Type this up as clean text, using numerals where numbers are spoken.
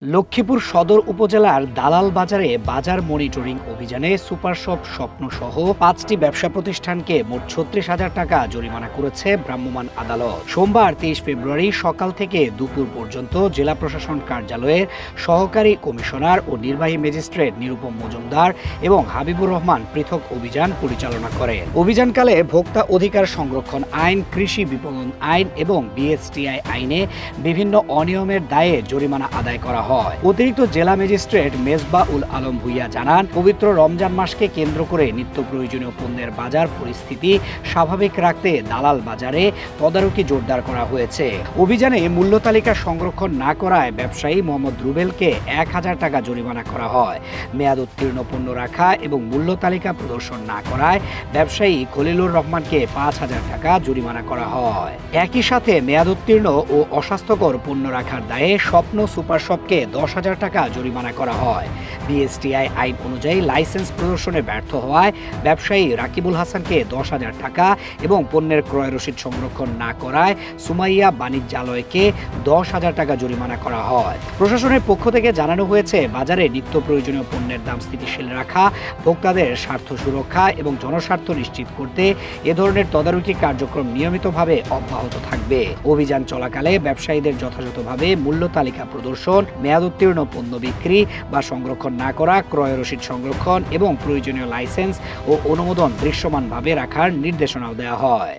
লক্ষ্মীপুর সদর উপজেলার দালাল বাজারে বাজার মনিটরিং অভিযানে সুপারশপ স্বপ্নসহ ৫টি ব্যবসা প্রতিষ্ঠানকে মোট ৩৬,০০০ টাকা জরিমানা করেছে ভ্রাম্যমাণ আদালত। সোমবার ২৩ ফেব্রুয়ারি সকাল থেকে দুপুর পর্যন্ত জেলা প্রশাসন কার্যালয়ের সহকারী কমিশনার ও নির্বাহী ম্যাজিস্ট্রেট নিরুপম মজুমদার এবং হাবিবুর রহমান পৃথক অভিযান পরিচালনা করেন। অভিযানকালে ভোক্তা অধিকার সংরক্ষণ আইন, কৃষি বিপণন আইন এবং বিএসটিআই আইনে বিভিন্ন অনিয়মের দায়ে জরিমানা আদায় করা হয়। অতিরিক্ত জেলা ম্যাজিস্ট্রেট মেজবাউল আলম ভুইয়া জানান, পবিত্র রমজান মাসকে কেন্দ্র করে নিত্য প্রয়োজনীয় পণ্যের বাজার পরিস্থিতি স্বাভাবিক রাখতে দালাল বাজারে তদারকি জোরদার করা হয়েছে। অভিযানে মূল্য তালিকা সংরক্ষণ না করায় ব্যবসায়ী মোহাম্মদ রুবেলকে ১,০০০ টাকা জরিমানা করা হয়। মেয়াদ উত্তীর্ণ পণ্য রাখা এবং মূল্য তালিকা প্রদর্শন না করায় ব্যবসায়ী খলিলুর রহমানকে ৫,০০০ টাকা জরিমানা করা হয়। একই সাথে মেয়াদ উত্তীর্ণ ও অস্বাস্থ্যকর পণ্য রাখার দায়ে স্বপ্ন সুপারশপকে ১০,০০০ টাকা জরিমানা করা হয়। বিএসটিআই আইন অনুযায়ী লাইসেন্স প্রদর্শনে ব্যর্থ হওয়ায় ব্যবসায়ী রাকিবুল হাসানকে ১০,০০০ টাকা এবং পণ্যের ক্রয় রসিদ সংরক্ষণ না করায় সুমাইয়া বাণিজ্যালয়কে ১০,০০০ টাকা জরিমানা করা হয়। প্রশাসনের পক্ষ থেকে জানানো হয়েছে, বাজারে নিত্য প্রয়োজনীয় পণ্যের দাম স্থিতিশীল রাখা, ভোক্তাদের স্বার্থ সুরক্ষা এবং জনস্বার্থ নিশ্চিত করতে এ ধরনের তদারকি কার্যক্রম নিয়মিতভাবে অব্যাহত থাকবে। অভিযান চলাকালে ব্যবসায়ীদের যথাযথভাবে মূল্য তালিকা প্রদর্শন, মেয়াদ উত্তীর্ণ পণ্য বিক্রি বা সংরক্ষণ না করা, ক্রয় রসিদ সংরক্ষণ এবং প্রয়োজনীয় লাইসেন্স ও অনুমোদন দৃশ্যমানভাবে রাখার নির্দেশনাও দেওয়া হয়।